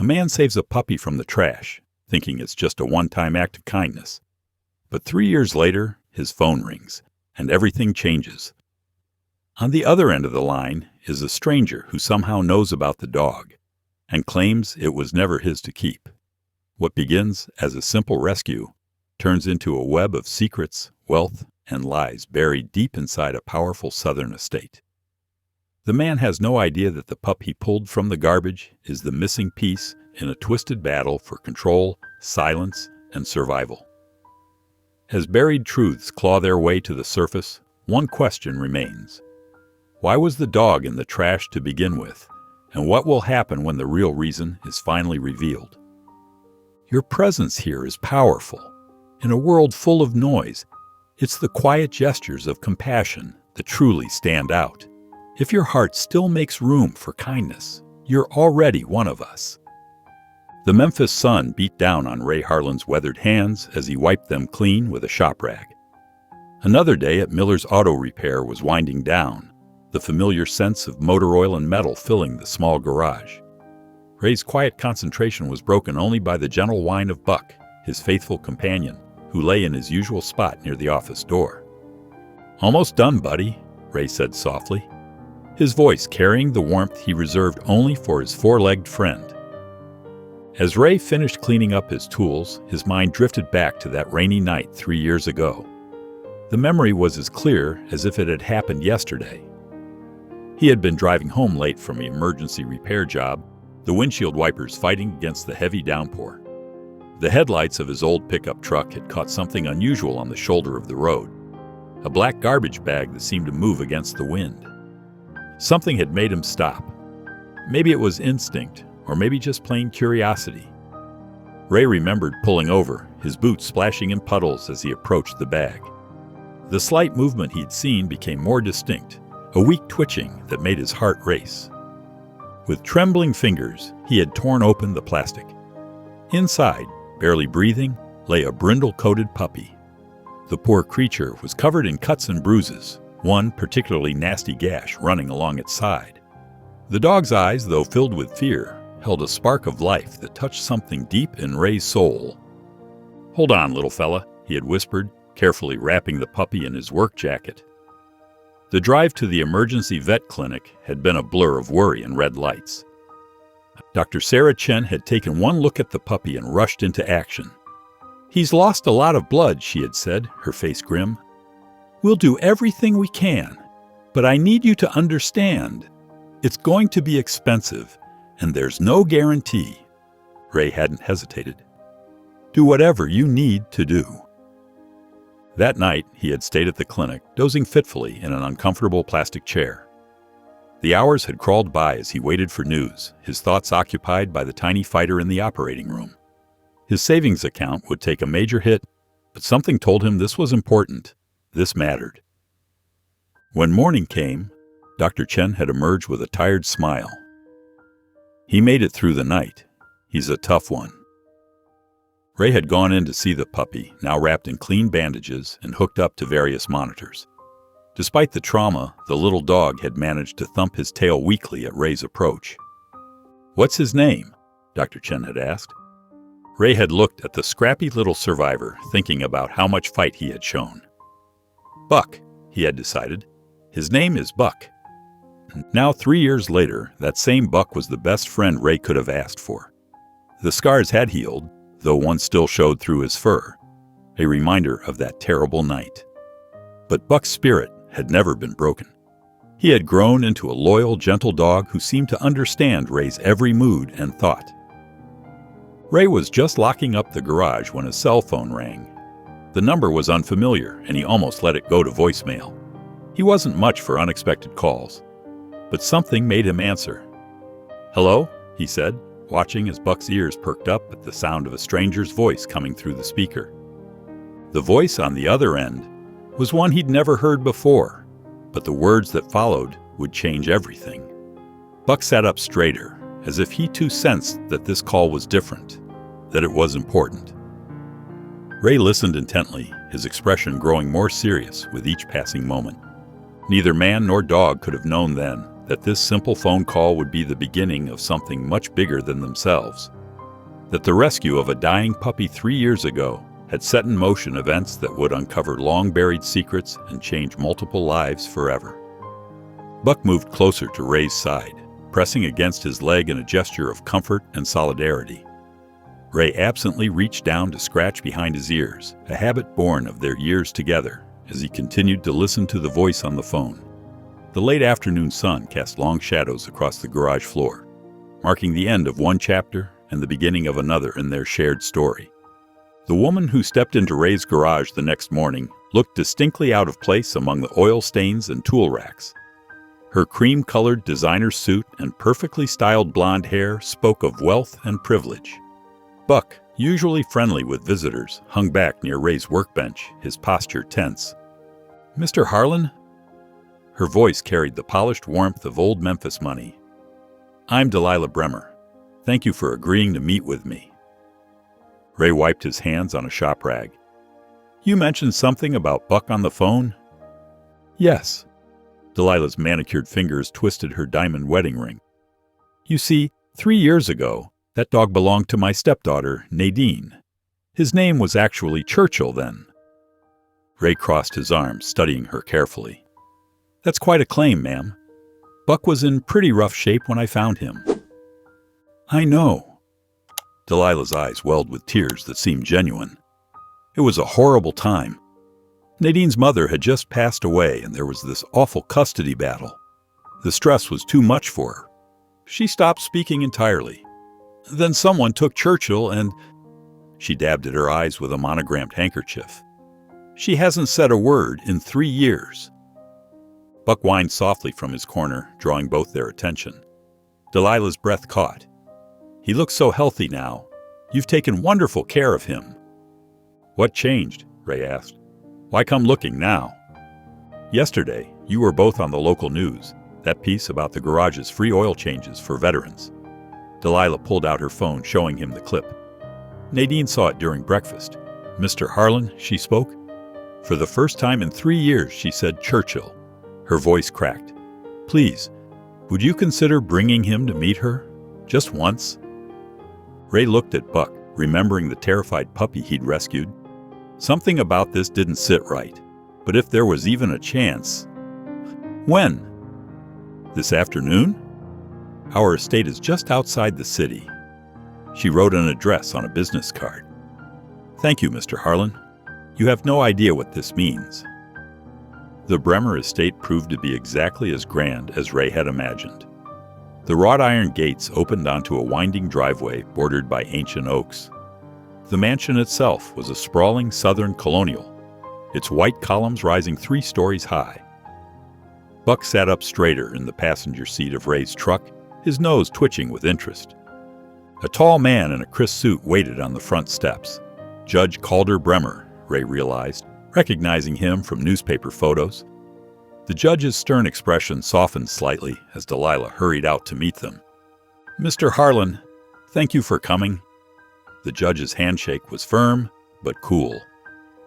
A man saves a puppy from the trash, thinking it's just a one-time act of kindness. But 3 years later, his phone rings, and everything changes. On the other end of the line is a stranger who somehow knows about the dog and claims it was never his to keep. What begins as a simple rescue turns into a web of secrets, wealth, and lies buried deep inside a powerful southern estate. The man has no idea that the pup he pulled from the garbage is the missing piece in a twisted battle for control, silence, and survival. As buried truths claw their way to the surface, one question remains. Why was the dog in the trash to begin with, and what will happen when the real reason is finally revealed? Your presence here is powerful. In a world full of noise, it's the quiet gestures of compassion that truly stand out. If your heart still makes room for kindness, you're already one of us. The Memphis sun beat down on Ray Harlan's weathered hands as he wiped them clean with a shop rag. Another day at Miller's Auto Repair was winding down, the familiar sense of motor oil and metal filling the small garage. Ray's quiet concentration was broken only by the gentle whine of Buck, his faithful companion, who lay in his usual spot near the office door. "Almost done, buddy," Ray said softly, his voice carrying the warmth he reserved only for his four-legged friend. As Ray finished cleaning up his tools, his mind drifted back to that rainy night 3 years ago. The memory was as clear as if it had happened yesterday. He had been driving home late from an emergency repair job, the windshield wipers fighting against the heavy downpour. The headlights of his old pickup truck had caught something unusual on the shoulder of the road, a black garbage bag that seemed to move against the wind. Something had made him stop. Maybe it was instinct, or maybe just plain curiosity. Ray remembered pulling over, his boots splashing in puddles as he approached the bag. The slight movement he'd seen became more distinct, a weak twitching that made his heart race. With trembling fingers, he had torn open the plastic. Inside, barely breathing, lay a brindle-coated puppy. The poor creature was covered in cuts and bruises, one particularly nasty gash running along its side. The dog's eyes, though filled with fear, held a spark of life that touched something deep in Ray's soul. "Hold on, little fella," he had whispered, carefully wrapping the puppy in his work jacket. The drive to the emergency vet clinic had been a blur of worry and red lights. Dr. Sarah Chen had taken one look at the puppy and rushed into action. "He's lost a lot of blood," she had said, her face grim. "We'll do everything we can, but I need you to understand. It's going to be expensive, and there's no guarantee." Ray hadn't hesitated. "Do whatever you need to do." That night, he had stayed at the clinic, dozing fitfully in an uncomfortable plastic chair. The hours had crawled by as he waited for news, his thoughts occupied by the tiny fighter in the operating room. His savings account would take a major hit, but something told him this was important. This mattered. When morning came, Dr. Chen had emerged with a tired smile. "He made it through the night. He's a tough one." Ray had gone in to see the puppy, now wrapped in clean bandages and hooked up to various monitors. Despite the trauma, the little dog had managed to thump his tail weakly at Ray's approach. "What's his name?" Dr. Chen had asked. Ray had looked at the scrappy little survivor, thinking about how much fight he had shown. "Buck," he had decided. "His name is Buck." Now, 3 years later, that same Buck was the best friend Ray could have asked for. The scars had healed, though one still showed through his fur, a reminder of that terrible night. But Buck's spirit had never been broken. He had grown into a loyal, gentle dog who seemed to understand Ray's every mood and thought. Ray was just locking up the garage when his cell phone rang. The number was unfamiliar, and he almost let it go to voicemail. He wasn't much for unexpected calls, but something made him answer. "Hello?" he said, watching as Buck's ears perked up at the sound of a stranger's voice coming through the speaker. The voice on the other end was one he'd never heard before, but the words that followed would change everything. Buck sat up straighter, as if he too sensed that this call was different, that it was important. Ray listened intently, his expression growing more serious with each passing moment. Neither man nor dog could have known then that this simple phone call would be the beginning of something much bigger than themselves. That the rescue of a dying puppy 3 years ago had set in motion events that would uncover long-buried secrets and change multiple lives forever. Buck moved closer to Ray's side, pressing against his leg in a gesture of comfort and solidarity. Ray absently reached down to scratch behind his ears, a habit born of their years together, as he continued to listen to the voice on the phone. The late afternoon sun cast long shadows across the garage floor, marking the end of one chapter and the beginning of another in their shared story. The woman who stepped into Ray's garage the next morning looked distinctly out of place among the oil stains and tool racks. Her cream-colored designer suit and perfectly styled blonde hair spoke of wealth and privilege. Buck, usually friendly with visitors, hung back near Ray's workbench, his posture tense. "Mr. Harlan?" Her voice carried the polished warmth of old Memphis money. "I'm Delilah Bremer. Thank you for agreeing to meet with me." Ray wiped his hands on a shop rag. "You mentioned something about Buck on the phone?" "Yes." Delilah's manicured fingers twisted her diamond wedding ring. "You see, 3 years ago, that dog belonged to my stepdaughter, Nadine. His name was actually Churchill then." Ray crossed his arms, studying her carefully. "That's quite a claim, ma'am. Buck was in pretty rough shape when I found him." "I know." Delilah's eyes welled with tears that seemed genuine. "It was a horrible time. Nadine's mother had just passed away, and there was this awful custody battle. The stress was too much for her. She stopped speaking entirely. Then someone took Churchill and—" She dabbed at her eyes with a monogrammed handkerchief. "She hasn't said a word in 3 years." Buck whined softly from his corner, drawing both their attention. Delilah's breath caught. "He looks so healthy now. You've taken wonderful care of him." "What changed?" Ray asked. "Why come looking now?" "Yesterday, you were both on the local news, that piece about the garage's free oil changes for veterans." Delilah pulled out her phone, showing him the clip. "Nadine saw it during breakfast. Mr. Harlan," she spoke. "For the first time in 3 years, she said Churchill." Her voice cracked. "Please, would you consider bringing him to meet her? Just once?" Ray looked at Buck, remembering the terrified puppy he'd rescued. Something about this didn't sit right, but if there was even a chance— "When?" "This afternoon? Our estate is just outside the city." She wrote an address on a business card. "Thank you, Mr. Harlan. You have no idea what this means." The Bremer estate proved to be exactly as grand as Ray had imagined. The wrought iron gates opened onto a winding driveway bordered by ancient oaks. The mansion itself was a sprawling southern colonial, its white columns rising 3 stories high. Buck sat up straighter in the passenger seat of Ray's truck, his nose twitching with interest. A tall man in a crisp suit waited on the front steps. Judge Calder Bremer, Ray realized, recognizing him from newspaper photos. The judge's stern expression softened slightly as Delilah hurried out to meet them. "Mr. Harlan, thank you for coming." The judge's handshake was firm, but cool.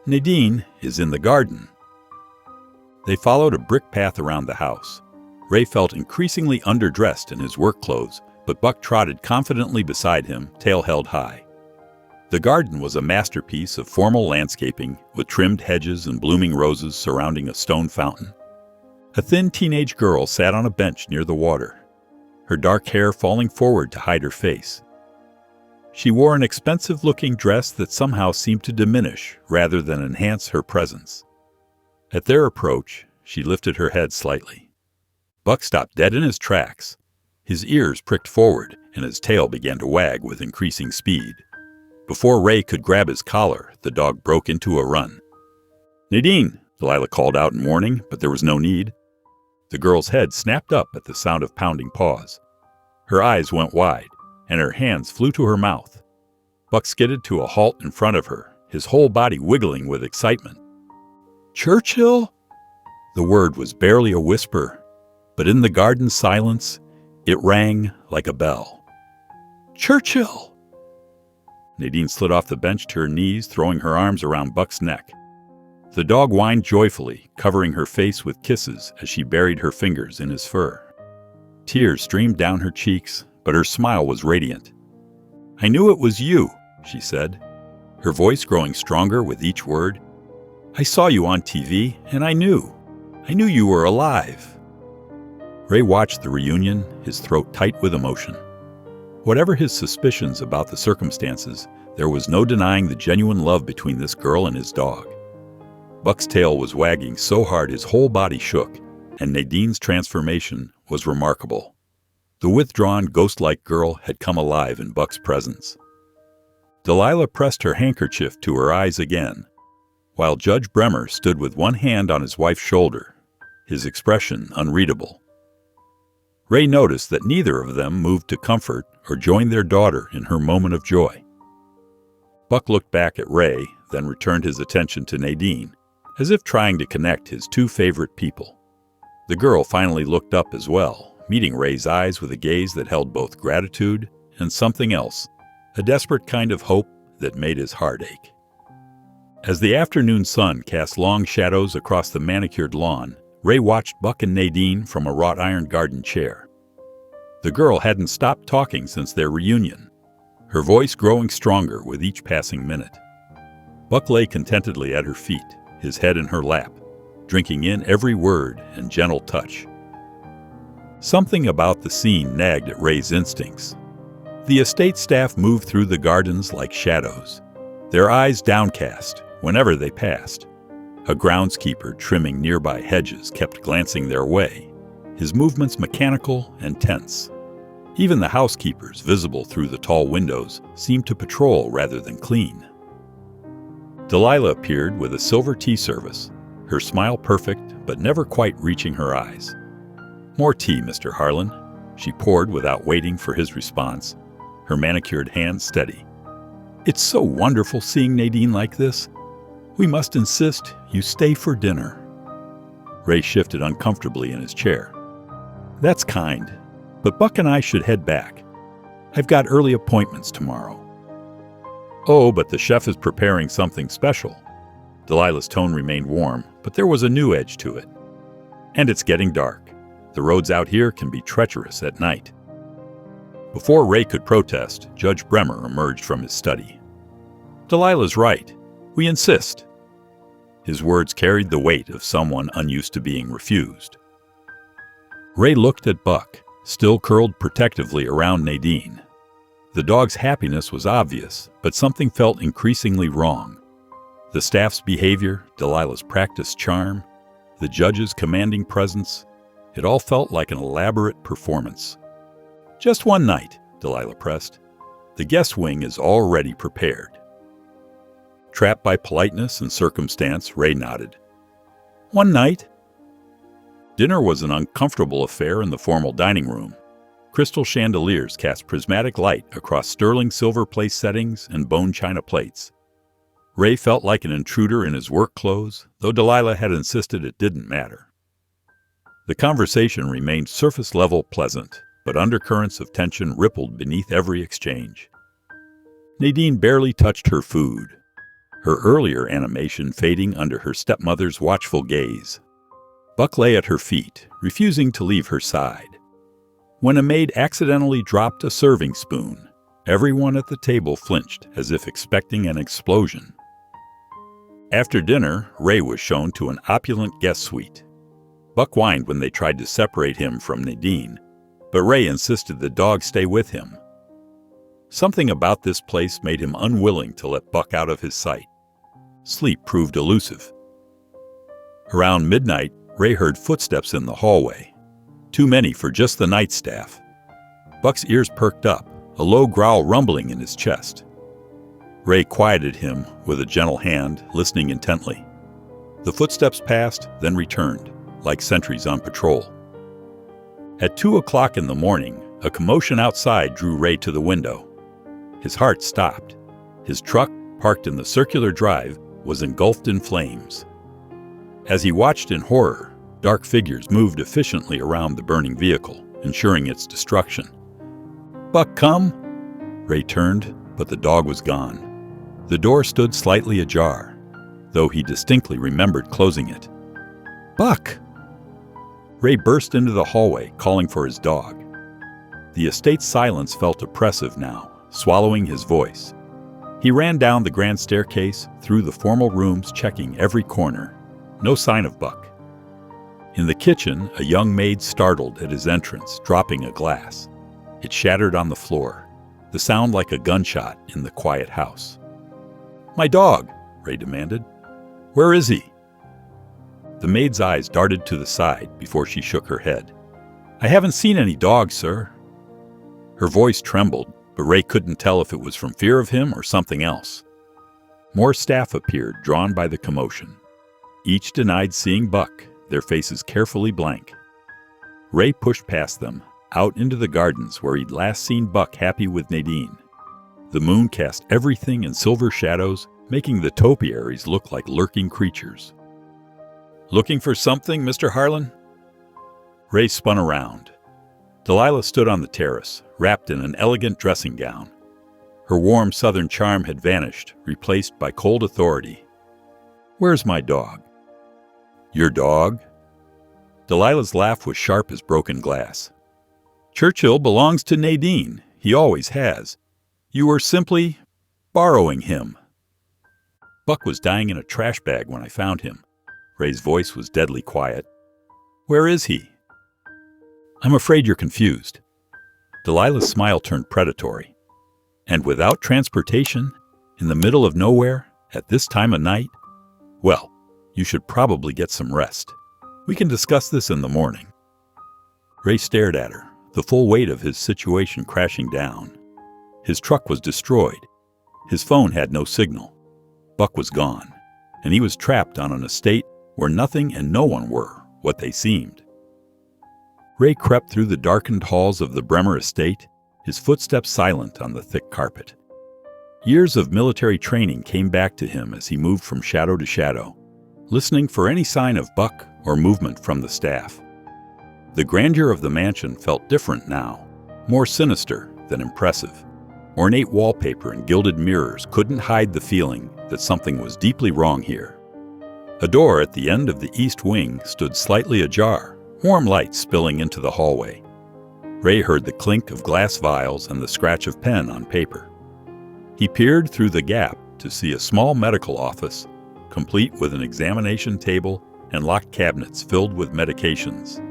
"Nadine is in the garden." They followed a brick path around the house. Ray felt increasingly underdressed in his work clothes, but Buck trotted confidently beside him, tail held high. The garden was a masterpiece of formal landscaping, with trimmed hedges and blooming roses surrounding a stone fountain. A thin teenage girl sat on a bench near the water, her dark hair falling forward to hide her face. She wore an expensive-looking dress that somehow seemed to diminish rather than enhance her presence. At their approach, she lifted her head slightly. Buck stopped dead in his tracks. His ears pricked forward, and his tail began to wag with increasing speed. Before Ray could grab his collar, the dog broke into a run. "Nadine!" Delilah called out in warning, but there was no need. The girl's head snapped up at the sound of pounding paws. Her eyes went wide, and her hands flew to her mouth. Buck skidded to a halt in front of her, his whole body wiggling with excitement. "Churchill?" The word was barely a whisper, but in the garden silence, it rang like a bell. "Churchill!" Nadine slid off the bench to her knees, throwing her arms around Buck's neck. The dog whined joyfully, covering her face with kisses as she buried her fingers in his fur. Tears streamed down her cheeks, but her smile was radiant. "I knew it was you," she said, her voice growing stronger with each word. "I saw you on TV, and I knew you were alive." Ray watched the reunion, his throat tight with emotion. Whatever his suspicions about the circumstances, there was no denying the genuine love between this girl and his dog. Buck's tail was wagging so hard his whole body shook, and Nadine's transformation was remarkable. The withdrawn, ghost-like girl had come alive in Buck's presence. Delilah pressed her handkerchief to her eyes again, while Judge Bremer stood with one hand on his wife's shoulder, his expression unreadable. Ray noticed that neither of them moved to comfort or join their daughter in her moment of joy. Buck looked back at Ray, then returned his attention to Nadine, as if trying to connect his two favorite people. The girl finally looked up as well, meeting Ray's eyes with a gaze that held both gratitude and something else, a desperate kind of hope that made his heart ache. As the afternoon sun cast long shadows across the manicured lawn, Ray watched Buck and Nadine from a wrought iron garden chair. The girl hadn't stopped talking since their reunion, her voice growing stronger with each passing minute. Buck lay contentedly at her feet, his head in her lap, drinking in every word and gentle touch. Something about the scene nagged at Ray's instincts. The estate staff moved through the gardens like shadows, their eyes downcast whenever they passed. A groundskeeper trimming nearby hedges kept glancing their way, his movements mechanical and tense. Even the housekeepers, visible through the tall windows, seemed to patrol rather than clean. Delilah appeared with a silver tea service, her smile perfect but never quite reaching her eyes. "More tea, Mr. Harlan," she poured without waiting for his response, her manicured hands steady. "It's so wonderful seeing Nadine like this. We must insist you stay for dinner." Ray shifted uncomfortably in his chair. "That's kind, but Buck and I should head back. I've got early appointments tomorrow." "Oh, but the chef is preparing something special." Delilah's tone remained warm, but there was a new edge to it. "And it's getting dark. The roads out here can be treacherous at night." Before Ray could protest, Judge Bremer emerged from his study. "Delilah's right. We insist." His words carried the weight of someone unused to being refused. Ray looked at Buck, still curled protectively around Nadine. The dog's happiness was obvious, but something felt increasingly wrong. The staff's behavior, Delilah's practiced charm, the judge's commanding presence, it all felt like an elaborate performance. "Just one night," Delilah pressed. "The guest wing is already prepared." Trapped by politeness and circumstance, Ray nodded. "One night?" Dinner was an uncomfortable affair in the formal dining room. Crystal chandeliers cast prismatic light across sterling silver place settings and bone china plates. Ray felt like an intruder in his work clothes, though Delilah had insisted it didn't matter. The conversation remained surface-level pleasant, but undercurrents of tension rippled beneath every exchange. Nadine barely touched her food, her earlier animation fading under her stepmother's watchful gaze. Buck lay at her feet, refusing to leave her side. When a maid accidentally dropped a serving spoon, everyone at the table flinched as if expecting an explosion. After dinner, Ray was shown to an opulent guest suite. Buck whined when they tried to separate him from Nadine, but Ray insisted the dog stay with him. Something about this place made him unwilling to let Buck out of his sight. Sleep proved elusive. Around midnight, Ray heard footsteps in the hallway. Too many for just the night staff. Buck's ears perked up, a low growl rumbling in his chest. Ray quieted him with a gentle hand, listening intently. The footsteps passed, then returned, like sentries on patrol. At 2:00 in the morning, a commotion outside drew Ray to the window. His heart stopped. His truck, parked in the circular drive, was engulfed in flames. As he watched in horror, dark figures moved efficiently around the burning vehicle, ensuring its destruction. "Buck, come!" Ray turned, but the dog was gone. The door stood slightly ajar, though he distinctly remembered closing it. "Buck!" Ray burst into the hallway, calling for his dog. The estate's silence felt oppressive now, swallowing his voice. He ran down the grand staircase, through the formal rooms, checking every corner. No sign of Buck. In the kitchen, a young maid startled at his entrance, dropping a glass. It shattered on the floor, the sound like a gunshot in the quiet house. "My dog," Ray demanded. "Where is he?" The maid's eyes darted to the side before she shook her head. "I haven't seen any dog, sir." Her voice trembled, but Ray couldn't tell if it was from fear of him or something else. More staff appeared, drawn by the commotion. Each denied seeing Buck, their faces carefully blank. Ray pushed past them, out into the gardens where he'd last seen Buck happy with Nadine. The moon cast everything in silver shadows, making the topiaries look like lurking creatures. "Looking for something, Mr. Harlan?" Ray spun around. Delilah stood on the terrace, wrapped in an elegant dressing gown. Her warm southern charm had vanished, replaced by cold authority. "Where's my dog?" "Your dog?" Delilah's laugh was sharp as broken glass. "Churchill belongs to Nadine. He always has. You were simply borrowing him." "Buck was dying in a trash bag when I found him." Ray's voice was deadly quiet. "Where is he?" "I'm afraid you're confused." Delilah's smile turned predatory. "And without transportation, in the middle of nowhere, at this time of night? Well, you should probably get some rest. We can discuss this in the morning." Ray stared at her, the full weight of his situation crashing down. His truck was destroyed. His phone had no signal. Buck was gone, and he was trapped on an estate where nothing and no one were what they seemed. Ray crept through the darkened halls of the Bremer estate, his footsteps silent on the thick carpet. Years of military training came back to him as he moved from shadow to shadow, listening for any sign of Buck or movement from the staff. The grandeur of the mansion felt different now, more sinister than impressive. Ornate wallpaper and gilded mirrors couldn't hide the feeling that something was deeply wrong here. A door at the end of the east wing stood slightly ajar, warm light spilling into the hallway. Ray heard the clink of glass vials and the scratch of pen on paper. He peered through the gap to see a small medical office, complete with an examination table and locked cabinets filled with medications.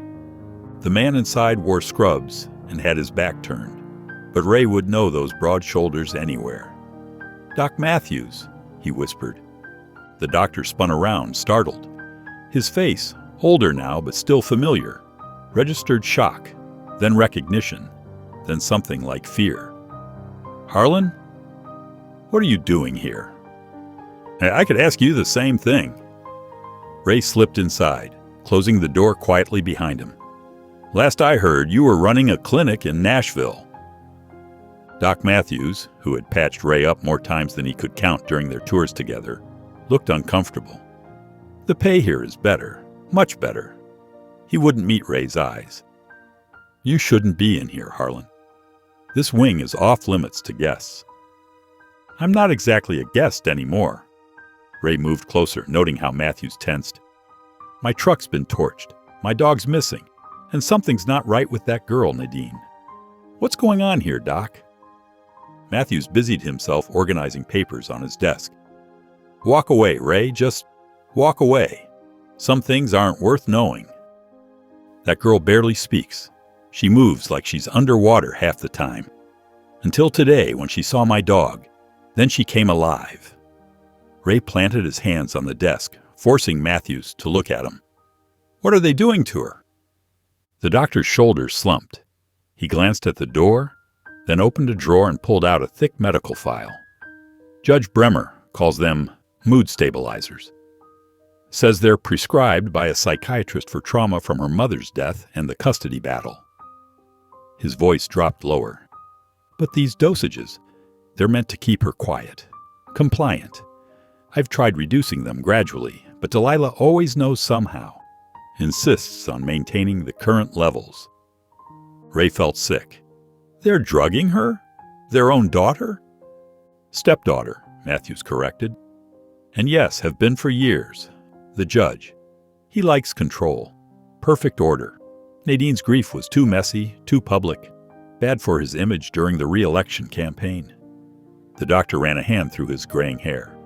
The man inside wore scrubs and had his back turned, but Ray would know those broad shoulders anywhere. "Doc Matthews," he whispered. The doctor spun around, startled. His face, older now but still familiar, registered shock, then recognition, then something like fear. "Harlan? What are you doing here?" "I could ask you the same thing." Ray slipped inside, closing the door quietly behind him. "Last I heard, you were running a clinic in Nashville." Doc Matthews, who had patched Ray up more times than he could count during their tours together, looked uncomfortable. "The pay here is better, much better." He wouldn't meet Ray's eyes. "You shouldn't be in here, Harlan. This wing is off limits to guests." "I'm not exactly a guest anymore." Ray moved closer, noting how Matthews tensed. "My truck's been torched, my dog's missing, and something's not right with that girl, Nadine. What's going on here, Doc?" Matthews busied himself organizing papers on his desk. "Walk away, Ray, just walk away. Some things aren't worth knowing. That girl barely speaks. She moves like she's underwater half the time. Until today, when she saw my dog, then she came alive." Ray planted his hands on the desk, forcing Matthews to look at him. "What are they doing to her?" The doctor's shoulders slumped. He glanced at the door, then opened a drawer and pulled out a thick medical file. "Judge Bremer calls them mood stabilizers. Says they're prescribed by a psychiatrist for trauma from her mother's death and the custody battle." His voice dropped lower. "But these dosages, they're meant to keep her quiet, compliant. I've tried reducing them gradually, but Delilah always knows somehow, insists on maintaining the current levels." Ray felt sick. "They're drugging her? Their own daughter?" "Stepdaughter," Matthews corrected. "And yes, have been for years. The judge. He likes control. Perfect order. Nadine's grief was too messy, too public, bad for his image during the re-election campaign. The doctor ran a hand through his graying hair.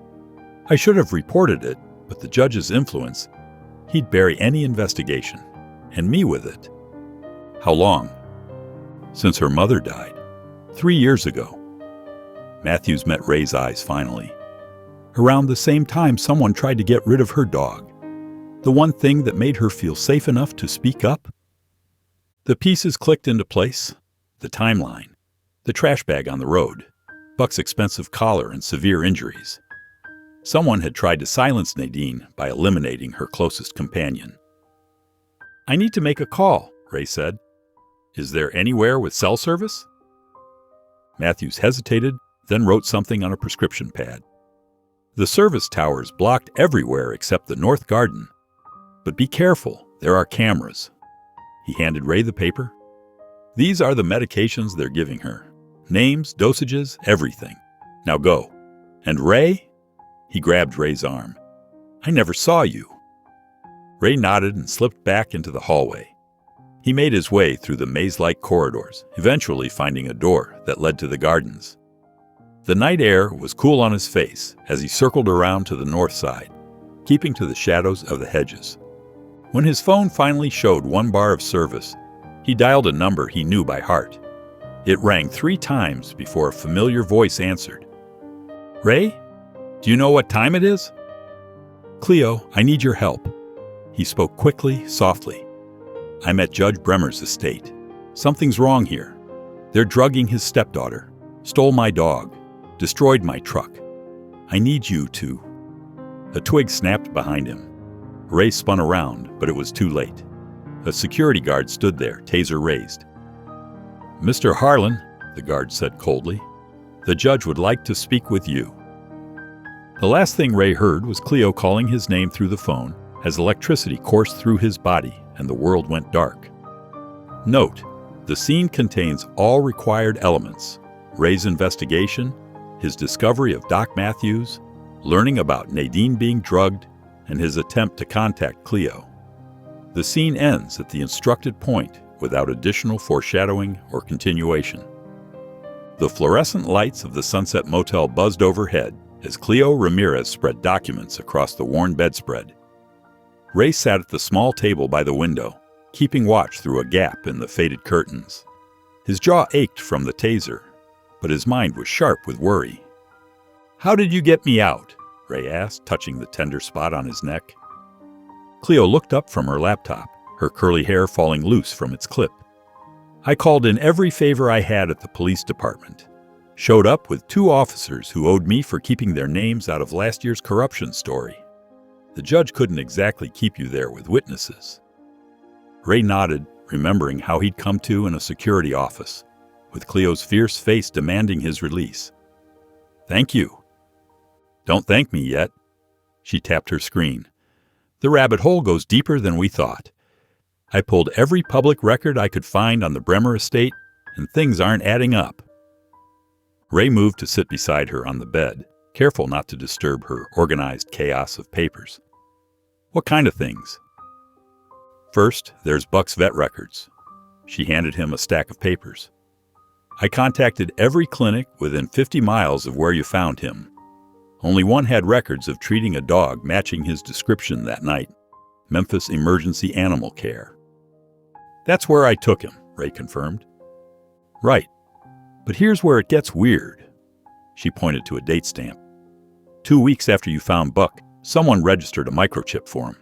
I should have reported it, but the judge's influence, he'd bury any investigation, and me with it. How long? Since her mother died. 3 years ago. Matthews met Ray's eyes finally. Around the same time, someone tried to get rid of her dog. The one thing that made her feel safe enough to speak up. The pieces clicked into place. The timeline. The trash bag on the road. Buck's expensive collar and severe injuries. Someone had tried to silence Nadine by eliminating her closest companion. I need to make a call, Ray said. Is there anywhere with cell service? Matthews hesitated, then wrote something on a prescription pad. The service tower's blocked everywhere except the north garden. But be careful, there are cameras. He handed Ray the paper. These are the medications they're giving her. Names, dosages, everything. Now go. And Ray? He grabbed Ray's arm. I never saw you. Ray nodded and slipped back into the hallway. He made his way through the maze-like corridors, eventually finding a door that led to the gardens. The night air was cool on his face as he circled around to the north side, keeping to the shadows of the hedges. When his phone finally showed 1 bar of service, he dialed a number he knew by heart. It rang 3 times before a familiar voice answered. Ray? Do you know what time it is? Cleo, I need your help. He spoke quickly, softly. I'm at Judge Bremer's estate. Something's wrong here. They're drugging his stepdaughter, stole my dog, destroyed my truck. I need you to... A twig snapped behind him. Ray spun around, but it was too late. A security guard stood there, taser raised. Mr. Harlan, the guard said coldly, the judge would like to speak with you. The last thing Ray heard was Cleo calling his name through the phone as electricity coursed through his body and the world went dark. Note, the scene contains all required elements: Ray's investigation, his discovery of Doc Matthews, learning about Nadine being drugged, and his attempt to contact Cleo. The scene ends at the instructed point without additional foreshadowing or continuation. The fluorescent lights of the Sunset Motel buzzed overhead as Cleo Ramirez spread documents across the worn bedspread. Ray sat at the small table by the window, keeping watch through a gap in the faded curtains. His jaw ached from the taser, but his mind was sharp with worry. How did you get me out? Ray asked, touching the tender spot on his neck. Cleo looked up from her laptop, her curly hair falling loose from its clip. I called in every favor I had at the police department. Showed up with 2 officers who owed me for keeping their names out of last year's corruption story. The judge couldn't exactly keep you there with witnesses. Ray nodded, remembering how he'd come to in a security office, with Cleo's fierce face demanding his release. Thank you. Don't thank me yet. She tapped her screen. The rabbit hole goes deeper than we thought. I pulled every public record I could find on the Bremer estate, and things aren't adding up. Ray moved to sit beside her on the bed, careful not to disturb her organized chaos of papers. What kind of things? First, there's Buck's vet records. She handed him a stack of papers. I contacted every clinic within 50 miles of where you found him. Only one had records of treating a dog matching his description that night. Memphis Emergency Animal Care. That's where I took him, Ray confirmed. Right. But here's where it gets weird. She pointed to a date stamp. 2 weeks after you found Buck, someone registered a microchip for him,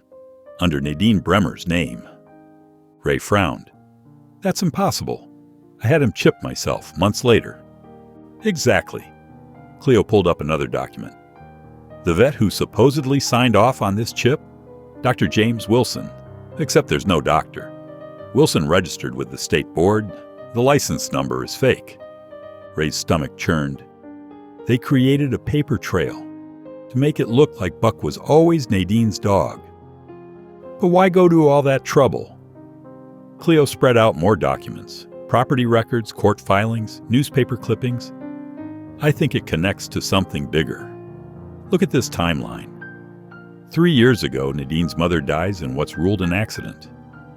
under Nadine Bremer's name. Ray frowned. That's impossible. I had him chipped myself months later. Exactly. Cleo pulled up another document. The vet who supposedly signed off on this chip? Dr. James Wilson, except there's no doctor. Wilson registered with the state board. The license number is fake. Ray's stomach churned. They created a paper trail to make it look like Buck was always Nadine's dog. But why go to all that trouble? Cleo spread out more documents, property records, court filings, newspaper clippings. I think it connects to something bigger. Look at this timeline. 3 years ago, Nadine's mother dies in what's ruled an accident.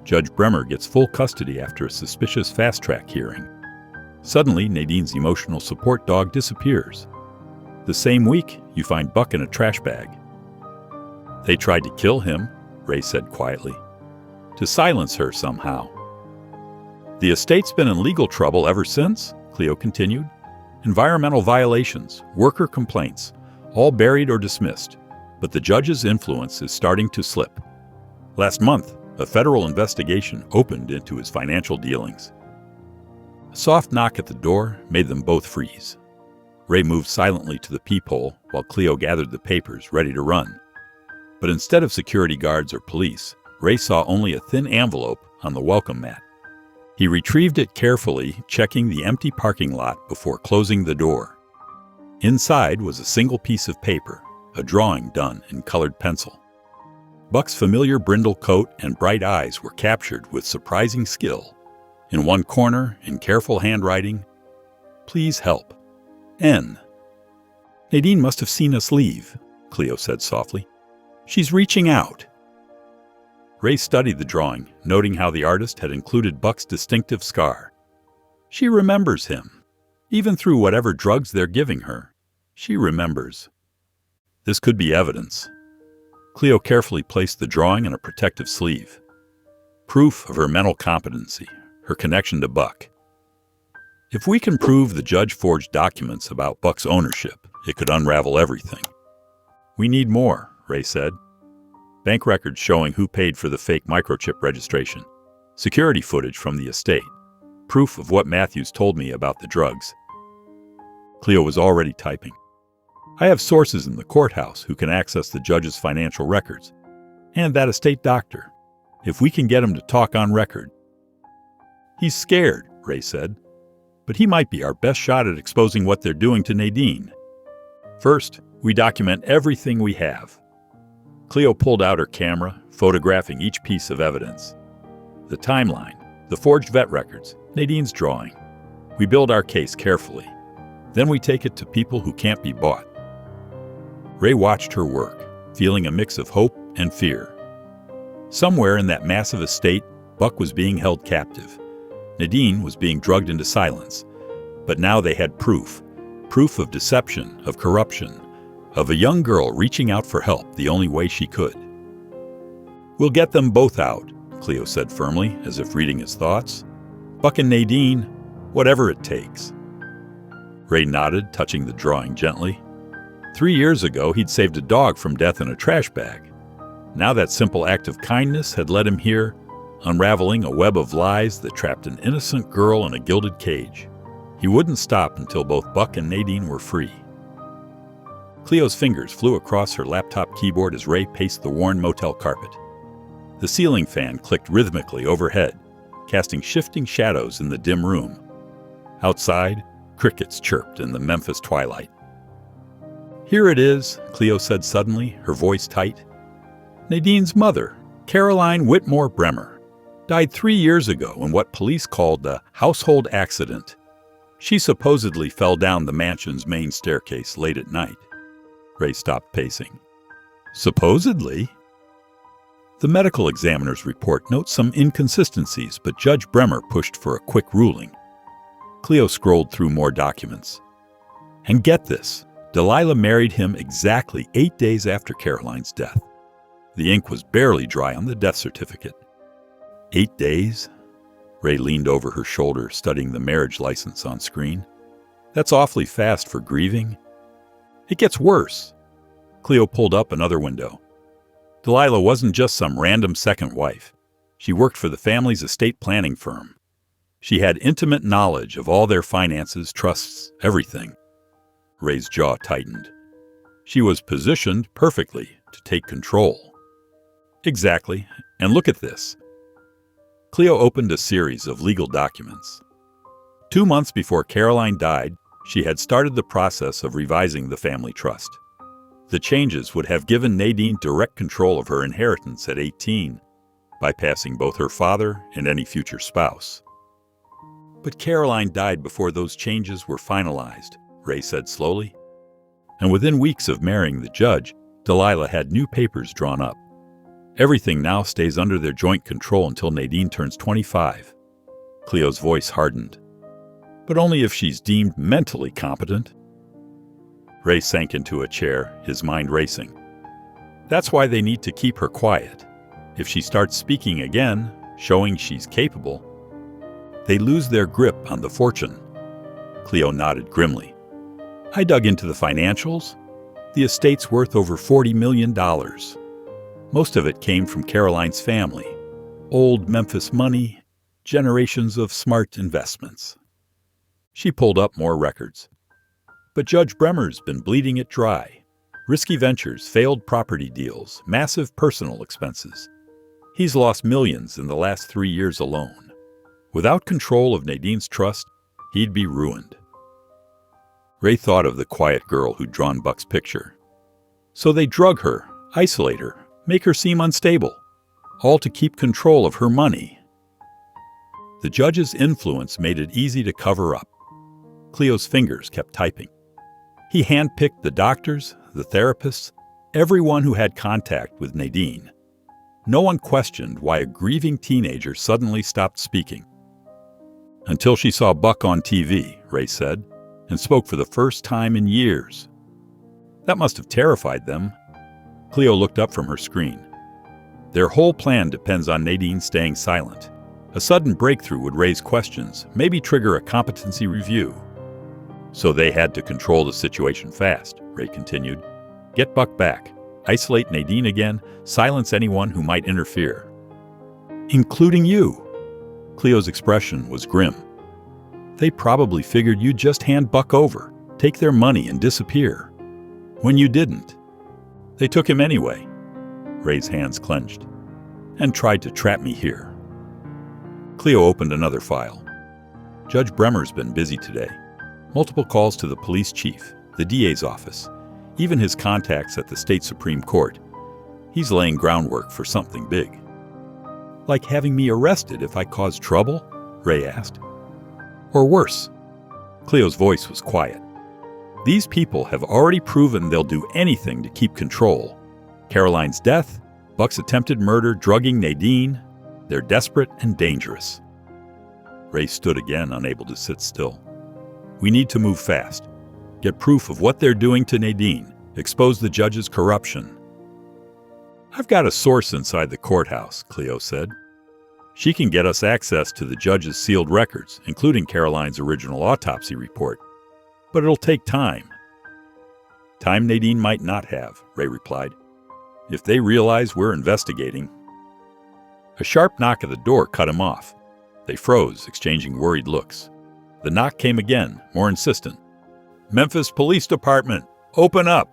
Judge Bremer gets full custody after a suspicious fast-track hearing. Suddenly, Nadine's emotional support dog disappears. The same week, you find Buck in a trash bag. They tried to kill him, Ray said quietly. To silence her somehow. The estate's been in legal trouble ever since, Cleo continued. Environmental violations, worker complaints, all buried or dismissed. But the judge's influence is starting to slip. Last month, a federal investigation opened into his financial dealings. A soft knock at the door made them both freeze. Ray moved silently to the peephole while Cleo gathered the papers ready to run. But instead of security guards or police, Ray saw only a thin envelope on the welcome mat. He retrieved it carefully, checking the empty parking lot before closing the door. Inside was a single piece of paper, a drawing done in colored pencil. Buck's familiar brindle coat and bright eyes were captured with surprising skill. In one corner, in careful handwriting, "Please help. N." "Nadine must have seen us leave," Cleo said softly. "She's reaching out." Ray studied the drawing, noting how the artist had included Buck's distinctive scar. She remembers him. Even through whatever drugs they're giving her, she remembers. This could be evidence. Cleo carefully placed the drawing in a protective sleeve. Proof of her mental competency, her connection to Buck. If we can prove the judge forged documents about Buck's ownership, it could unravel everything. "We need more," Ray said. Bank records showing who paid for the fake microchip registration, security footage from the estate, proof of what Matthews told me about the drugs. Cleo was already typing. "I have sources in the courthouse who can access the judge's financial records, and that estate doctor, if we can get him to talk on record." "He's scared," Ray said, "but he might be our best shot at exposing what they're doing to Nadine. First, we document everything we have." Cleo pulled out her camera, photographing each piece of evidence. The timeline, the forged vet records, Nadine's drawing. We build our case carefully. Then we take it to people who can't be bought. Ray watched her work, feeling a mix of hope and fear. Somewhere in that massive estate, Buck was being held captive. Nadine was being drugged into silence. But now they had proof of deception, of corruption, of a young girl reaching out for help the only way she could. "We'll get them both out," Cleo said firmly, as if reading his thoughts. "Buck and Nadine, whatever it takes." Ray nodded, touching the drawing gently. 3 years ago, he'd saved a dog from death in a trash bag. Now that simple act of kindness had led him here, unraveling a web of lies that trapped an innocent girl in a gilded cage. He wouldn't stop until both Buck and Nadine were free. Cleo's fingers flew across her laptop keyboard as Ray paced the worn motel carpet. The ceiling fan clicked rhythmically overhead, casting shifting shadows in the dim room. Outside, crickets chirped in the Memphis twilight. "Here it is," Cleo said suddenly, her voice tight. "Nadine's mother, Caroline Whitmore Bremer, died 3 years ago in what police called a household accident. She supposedly fell down the mansion's main staircase late at night." Ray stopped pacing. "Supposedly?" "The medical examiner's report notes some inconsistencies, but Judge Bremer pushed for a quick ruling." Cleo scrolled through more documents. "And get this, Delilah married him exactly 8 days after Caroline's death. The ink was barely dry on the death certificate." 8 days? Ray leaned over her shoulder, studying the marriage license on screen. "That's awfully fast for grieving." "It gets worse." Cleo pulled up another window. Delilah wasn't just some random second wife. She worked for the family's estate planning firm. She had intimate knowledge of all their finances, trusts, everything. Ray's jaw tightened. She was positioned perfectly to take control. "Exactly. And look at this." Cleo opened a series of legal documents. 2 months before Caroline died, she had started the process of revising the family trust. The changes would have given Nadine direct control of her inheritance at 18, bypassing both her father and any future spouse. "But Caroline died before those changes were finalized," Ray said slowly. "And within weeks of marrying the judge, Delilah had new papers drawn up. Everything now stays under their joint control until Nadine turns 25. Cleo's voice hardened. But only if she's deemed mentally competent. Ray sank into a chair, his mind racing. That's why they need to keep her quiet. If she starts speaking again, showing she's capable, they lose their grip on the fortune. Cleo nodded grimly. I dug into the financials. The estate's worth over $40 million. Most of it came from Caroline's family. Old Memphis money, generations of smart investments. She pulled up more records. But Judge Bremer's been bleeding it dry. Risky ventures, failed property deals, massive personal expenses. He's lost millions in the last 3 years alone. Without control of Nadine's trust, he'd be ruined. Ray thought of the quiet girl who'd drawn Buck's picture. So they drug her, isolate her, make her seem unstable, all to keep control of her money. The judge's influence made it easy to cover up. Cleo's fingers kept typing. He handpicked the doctors, the therapists, everyone who had contact with Nadine. No one questioned why a grieving teenager suddenly stopped speaking. Until she saw Buck on TV, Ray said, and spoke for the first time in years. That must have terrified them. Cleo looked up from her screen. Their whole plan depends on Nadine staying silent. A sudden breakthrough would raise questions, maybe trigger a competency review. So they had to control the situation fast, Ray continued. Get Buck back, isolate Nadine again, silence anyone who might interfere. Including you. Cleo's expression was grim. They probably figured you'd just hand Buck over, take their money and disappear. When you didn't. They took him anyway. Ray's hands clenched. And tried to trap me here. Cleo opened another file. Judge Bremer's been busy today. Multiple calls to the police chief, the DA's office, even his contacts at the state Supreme Court. He's laying groundwork for something big. Like having me arrested if I cause trouble? Ray asked. Or worse. Cleo's voice was quiet. These people have already proven they'll do anything to keep control. Caroline's death, Buck's attempted murder, drugging Nadine. They're desperate and dangerous. Ray stood again, unable to sit still. We need to move fast. Get proof of what they're doing to Nadine. Expose the judge's corruption. I've got a source inside the courthouse, Cleo said. She can get us access to the judge's sealed records, including Caroline's original autopsy report. But it'll take time. Time Nadine might not have, Ray replied. If they realize we're investigating. A sharp knock at the door cut him off. They froze, exchanging worried looks. The knock came again, more insistent. Memphis Police Department, open up!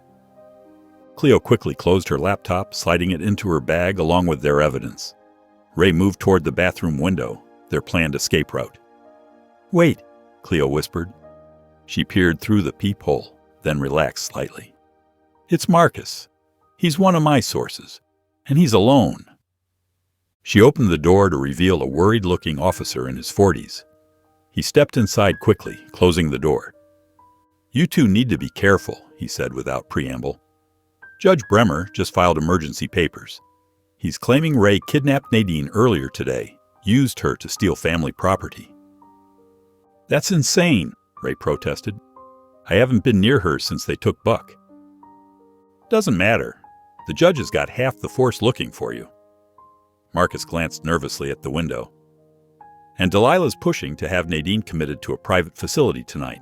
Cleo quickly closed her laptop, sliding it into her bag along with their evidence. Ray moved toward the bathroom window, their planned escape route. Wait, Cleo whispered. She peered through the peephole, then relaxed slightly. It's Marcus. He's one of my sources, and he's alone. She opened the door to reveal a worried-looking officer in his 40s. He stepped inside quickly, closing the door. You two need to be careful, he said without preamble. Judge Bremer just filed emergency papers. He's claiming Ray kidnapped Nadine earlier today, used her to steal family property. That's insane, Ray protested. I haven't been near her since they took Buck. Doesn't matter. The judge has got half the force looking for you. Marcus glanced nervously at the window. And Delilah's pushing to have Nadine committed to a private facility tonight.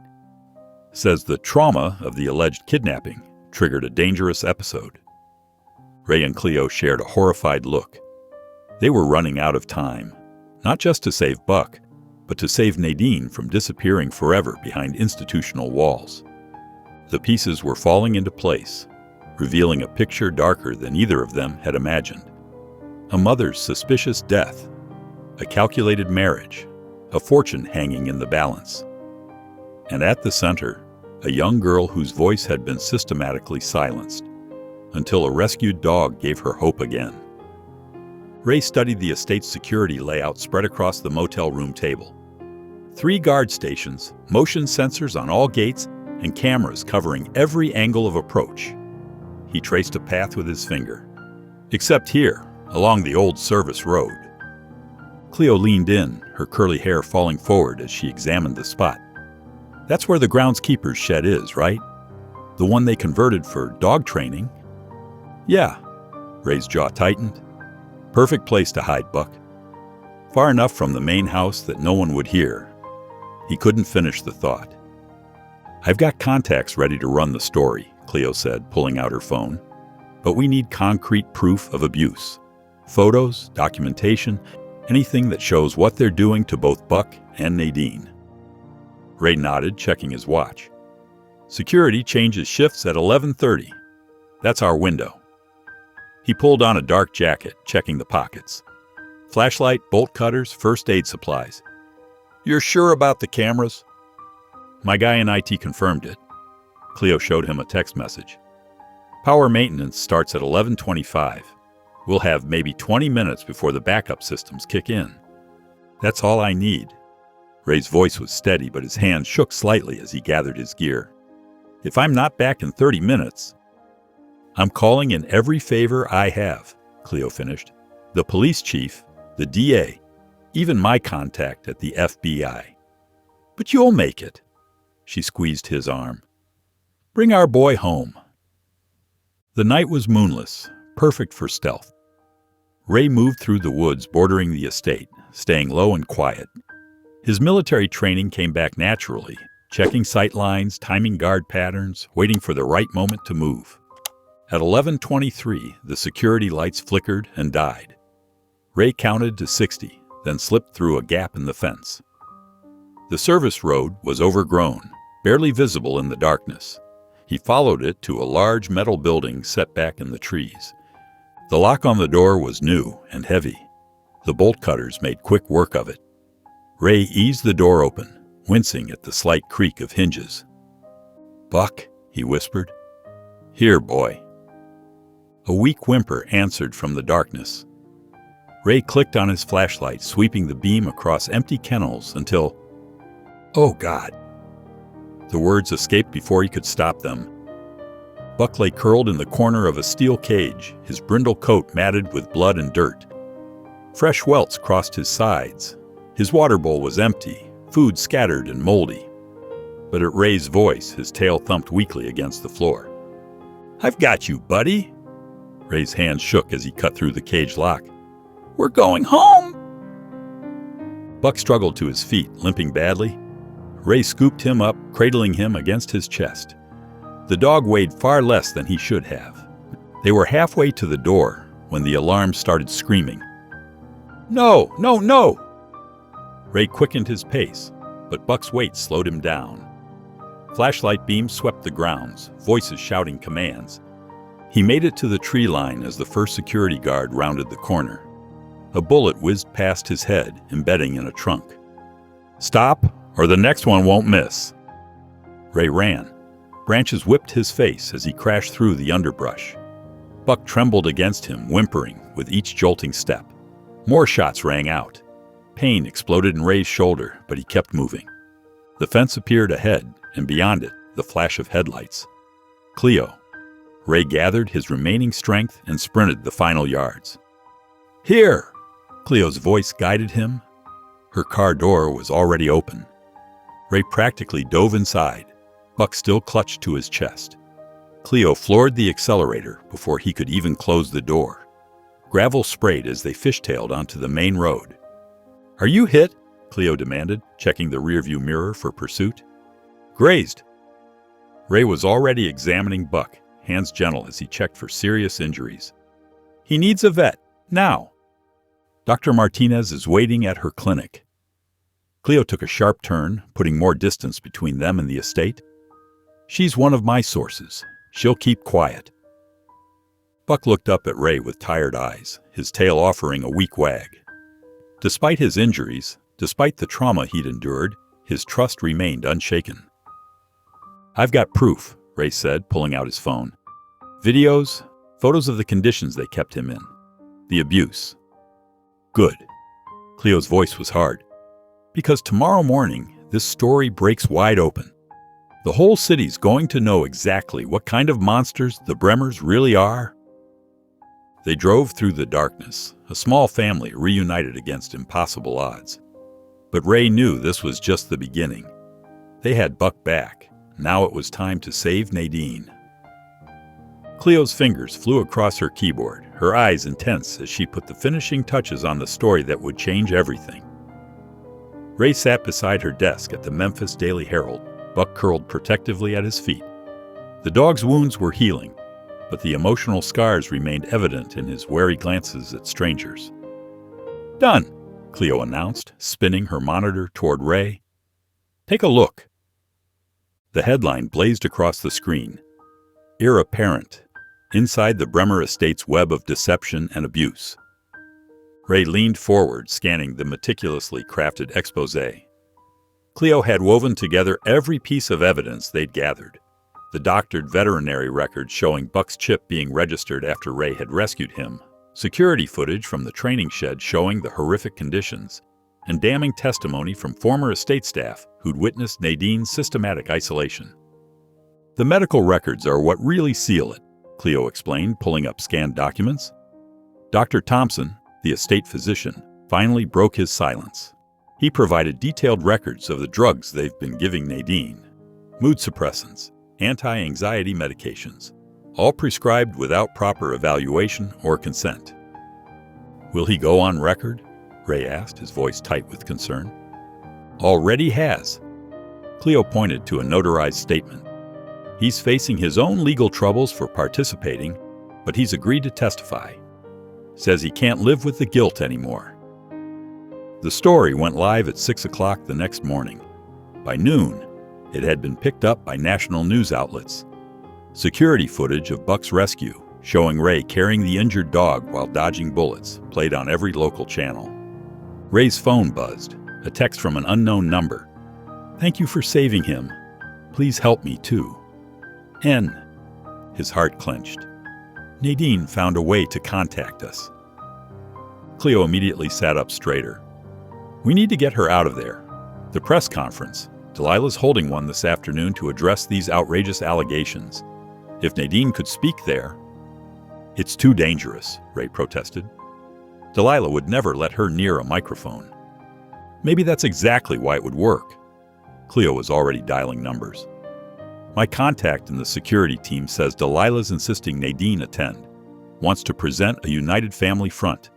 Says the trauma of the alleged kidnapping triggered a dangerous episode. Ray and Cleo shared a horrified look. They were running out of time, not just to save Buck, but to save Nadine from disappearing forever behind institutional walls. The pieces were falling into place, revealing a picture darker than either of them had imagined. A mother's suspicious death, a calculated marriage, a fortune hanging in the balance. And at the center, a young girl whose voice had been systematically silenced, until a rescued dog gave her hope again. Ray studied the estate's security layout spread across the motel room table. 3 guard stations, motion sensors on all gates, and cameras covering every angle of approach. He traced a path with his finger. Except here, along the old service road. Cleo leaned in, her curly hair falling forward as she examined the spot. That's where the groundskeeper's shed is, right? The one they converted for dog training? Yeah. Ray's jaw tightened. Perfect place to hide, Buck. Far enough from the main house that no one would hear. He couldn't finish the thought. I've got contacts ready to run the story, Cleo said, pulling out her phone. But we need concrete proof of abuse. Photos, documentation, anything that shows what they're doing to both Buck and Nadine. Ray nodded, checking his watch. Security changes shifts at 11:30. That's our window. He pulled on a dark jacket, checking the pockets. Flashlight, bolt cutters, first aid supplies. You're sure about the cameras? My guy in IT confirmed it. Cleo showed him a text message. Power maintenance starts at 11:25. We'll have maybe 20 minutes before the backup systems kick in. That's all I need. Ray's voice was steady, but his hand shook slightly as he gathered his gear. If I'm not back in 30 minutes, I'm calling in every favor I have, Cleo finished. The police chief, the DA, even my contact at the FBI. But you'll make it. She squeezed his arm. Bring our boy home. The night was moonless, perfect for stealth. Ray moved through the woods bordering the estate, staying low and quiet. His military training came back naturally, checking sight lines, timing guard patterns, waiting for the right moment to move. At 11:23, the security lights flickered and died. Ray counted to 60, then slipped through a gap in the fence. The service road was overgrown, barely visible in the darkness. He followed it to a large metal building set back in the trees. The lock on the door was new and heavy. The bolt cutters made quick work of it. Ray eased the door open, wincing at the slight creak of hinges. Buck, he whispered. Here, boy. A weak whimper answered from the darkness. Ray clicked on his flashlight, sweeping the beam across empty kennels until... Oh, God. The words escaped before he could stop them. Buck lay curled in the corner of a steel cage, his brindle coat matted with blood and dirt. Fresh welts crossed his sides. His water bowl was empty, food scattered and moldy. But at Ray's voice, his tail thumped weakly against the floor. I've got you, buddy. Ray's hand shook as he cut through the cage lock. We're going home! Buck struggled to his feet, limping badly. Ray scooped him up, cradling him against his chest. The dog weighed far less than he should have. They were halfway to the door when the alarm started screaming. No, no, no! Ray quickened his pace, but Buck's weight slowed him down. Flashlight beams swept the grounds, voices shouting commands. He made it to the tree line as the first security guard rounded the corner. A bullet whizzed past his head, embedding in a trunk. Stop, or the next one won't miss. Ray ran. Branches whipped his face as he crashed through the underbrush. Buck trembled against him, whimpering with each jolting step. More shots rang out. Pain exploded in Ray's shoulder, but he kept moving. The fence appeared ahead, and beyond it, the flash of headlights. Cleo. Ray gathered his remaining strength and sprinted the final yards. Here! Cleo's voice guided him. Her car door was already open. Ray practically dove inside. Buck still clutched to his chest. Cleo floored the accelerator before he could even close the door. Gravel sprayed as they fishtailed onto the main road. Are you hit? Cleo demanded, checking the rearview mirror for pursuit. Grazed. Ray was already examining Buck, hands gentle as he checked for serious injuries. He needs a vet, now. Dr. Martinez is waiting at her clinic. Cleo took a sharp turn, putting more distance between them and the estate. She's one of my sources. She'll keep quiet. Buck looked up at Ray with tired eyes, his tail offering a weak wag. Despite his injuries, despite the trauma he'd endured, his trust remained unshaken. I've got proof, Ray said, pulling out his phone. Videos, photos of the conditions they kept him in. The abuse. Good. Cleo's voice was hard. Because tomorrow morning, this story breaks wide open. The whole city's going to know exactly what kind of monsters the Bremers really are. They drove through the darkness, a small family reunited against impossible odds. But Ray knew this was just the beginning. They had Buck back. Now it was time to save Nadine. Cleo's fingers flew across her keyboard, her eyes intense as she put the finishing touches on the story that would change everything. Ray sat beside her desk at the Memphis Daily Herald, Buck curled protectively at his feet. The dog's wounds were healing, but the emotional scars remained evident in his wary glances at strangers. "Done," Cleo announced, spinning her monitor toward Ray. "Take a look." The headline blazed across the screen. "Heir apparent. Inside the Bremer estate's web of deception and abuse." Ray leaned forward, scanning the meticulously crafted exposé. Cleo had woven together every piece of evidence they'd gathered. The doctored veterinary records showing Buck's chip being registered after Ray had rescued him, security footage from the training shed showing the horrific conditions, and damning testimony from former estate staff who'd witnessed Nadine's systematic isolation. "The medical records are what really seal it," Cleo explained, pulling up scanned documents. Dr. Thompson, the estate physician, finally broke his silence. He provided detailed records of the drugs they've been giving Nadine: mood suppressants, anti-anxiety medications, all prescribed without proper evaluation or consent. "Will he go on record?" Ray asked, his voice tight with concern. "Already has." Cleo pointed to a notarized statement. "He's facing his own legal troubles for participating, but he's agreed to testify. Says he can't live with the guilt anymore." The story went live at 6 o'clock the next morning. By noon, it had been picked up by national news outlets. Security footage of Buck's rescue, showing Ray carrying the injured dog while dodging bullets, played on every local channel. Ray's phone buzzed, a text from an unknown number. "Thank you for saving him. Please help me too. N." His heart clenched. "Nadine found a way to contact us." Cleo immediately sat up straighter. "We need to get her out of there. The press conference. Delilah's holding one this afternoon to address these outrageous allegations. If Nadine could speak there—" "It's too dangerous," Ray protested. "Delilah would never let her near a microphone." "Maybe that's exactly why it would work." Cleo was already dialing numbers. "My contact in the security team says Delilah's insisting Nadine attend. Wants to present a united family front.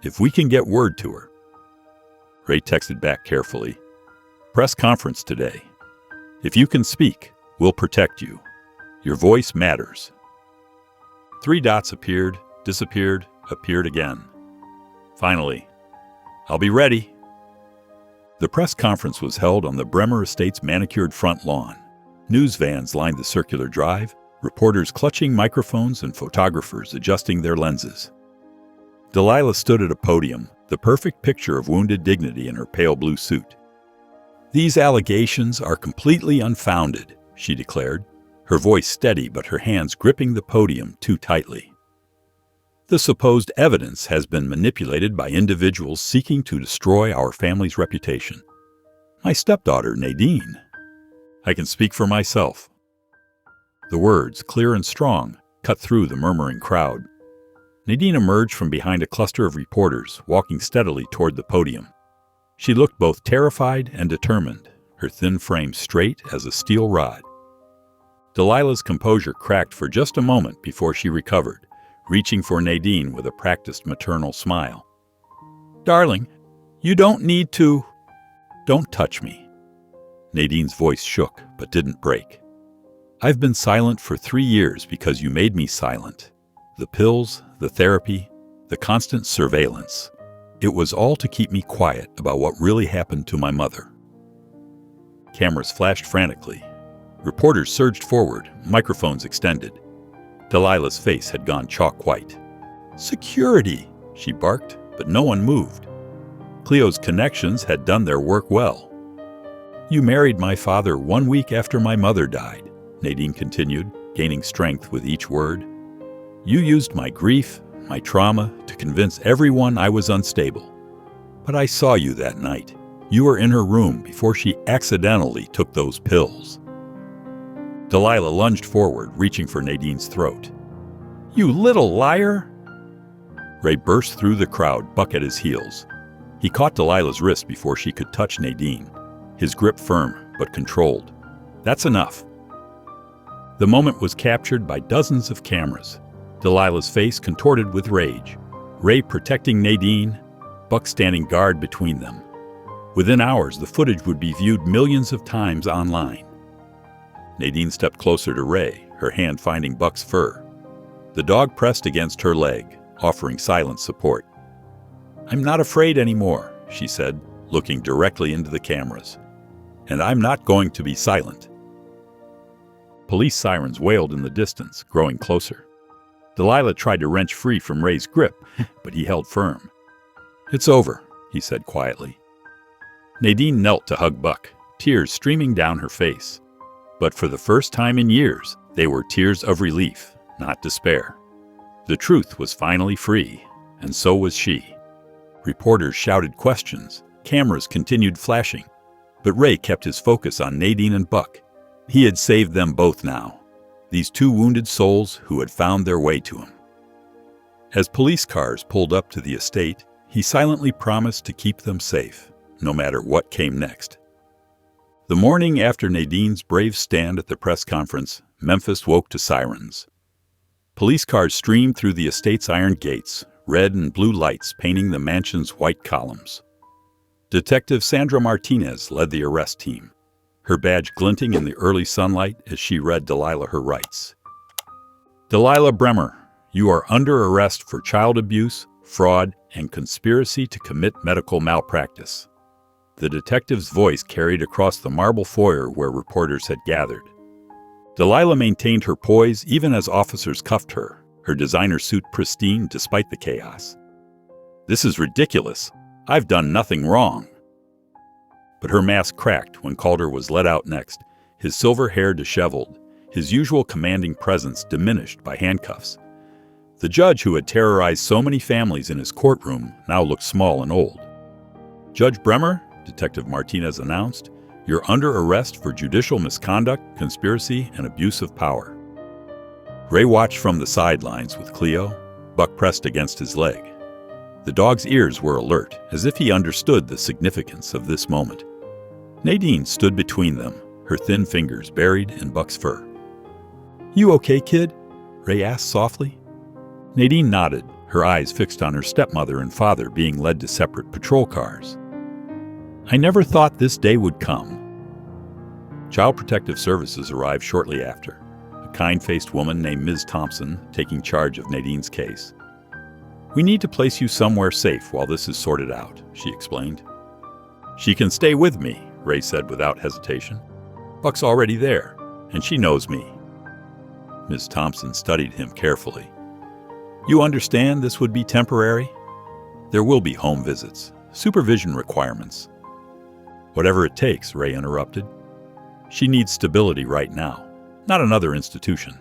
If we can get word to her." Ray texted back carefully. "Press conference today. If you can speak, we'll protect you. Your voice matters." 3 dots appeared, disappeared, appeared again. Finally, "I'll be ready." The press conference was held on the Bremer Estate's manicured front lawn. News vans lined the circular drive, reporters clutching microphones and photographers adjusting their lenses. Delilah stood at a podium, the perfect picture of wounded dignity in her pale blue suit. "These allegations are completely unfounded," she declared, her voice steady but her hands gripping the podium too tightly. "The supposed evidence has been manipulated by individuals seeking to destroy our family's reputation. My stepdaughter, Nadine. I can speak for myself." The words, clear and strong, cut through the murmuring crowd. Nadine emerged from behind a cluster of reporters, walking steadily toward the podium. She looked both terrified and determined, her thin frame straight as a steel rod. Delilah's composure cracked for just a moment before she recovered, reaching for Nadine with a practiced maternal smile. "Darling, you don't need to—" "Don't touch me." Nadine's voice shook, but didn't break. "I've been silent for 3 years because you made me silent. The pills, the therapy, the constant surveillance. It was all to keep me quiet about what really happened to my mother." Cameras flashed frantically. Reporters surged forward, microphones extended. Delilah's face had gone chalk white. "Security!" she barked, but no one moved. Cleo's connections had done their work well. "You married my father 1 week after my mother died," Nadine continued, gaining strength with each word. "You used my grief, my trauma, to convince everyone I was unstable. But I saw you that night. You were in her room before she accidentally took those pills." Delilah lunged forward, reaching for Nadine's throat. "You little liar!" Ray burst through the crowd, Buck at his heels. He caught Delilah's wrist before she could touch Nadine, his grip firm but controlled. That's enough. The moment was captured by dozens of cameras. Delilah's face contorted with rage. Ray protecting Nadine, Buck standing guard between them. Within hours, the footage would be viewed millions of times online. Nadine stepped closer to Ray, her hand finding Buck's fur. The dog pressed against her leg, offering silent support. "I'm not afraid anymore," she said, looking directly into the cameras. "And I'm not going to be silent." Police sirens wailed in the distance, growing closer. Delilah tried to wrench free from Ray's grip, but he held firm. "It's over," he said quietly. Nadine knelt to hug Buck, tears streaming down her face. But for the first time in years, they were tears of relief, not despair. The truth was finally free, and so was she. Reporters shouted questions, cameras continued flashing, but Ray kept his focus on Nadine and Buck. He had saved them both now, these two wounded souls who had found their way to him. As police cars pulled up to the estate, he silently promised to keep them safe, no matter what came next. The morning after Nadine's brave stand at the press conference, Memphis woke to sirens. Police cars streamed through the estate's iron gates, red and blue lights painting the mansion's white columns. Detective Sandra Martinez led the arrest team, her badge glinting in the early sunlight as she read Delilah her rights. "Delilah Bremer, you are under arrest for child abuse, fraud, and conspiracy to commit medical malpractice." The detective's voice carried across the marble foyer where reporters had gathered. Delilah maintained her poise even as officers cuffed her, her designer suit pristine despite the chaos. "This is ridiculous. I've done nothing wrong." But her mask cracked when Calder was let out next, his silver hair disheveled, his usual commanding presence diminished by handcuffs. The judge who had terrorized so many families in his courtroom now looked small and old. "Judge Bremer," Detective Martinez announced, "you're under arrest for judicial misconduct, conspiracy, and abuse of power." Ray watched from the sidelines with Cleo, Buck pressed against his leg. The dog's ears were alert, as if he understood the significance of this moment. Nadine stood between them, her thin fingers buried in Buck's fur. "You okay, kid?" Ray asked softly. Nadine nodded, her eyes fixed on her stepmother and father being led to separate patrol cars. "I never thought this day would come." Child Protective Services arrived shortly after, a kind-faced woman named Ms. Thompson taking charge of Nadine's case. "We need to place you somewhere safe while this is sorted out," she explained. "She can stay with me," Ray said without hesitation. "Buck's already there, and she knows me." Ms. Thompson studied him carefully. "You understand this would be temporary? There will be home visits, supervision requirements." "Whatever it takes," Ray interrupted. "She needs stability right now, not another institution."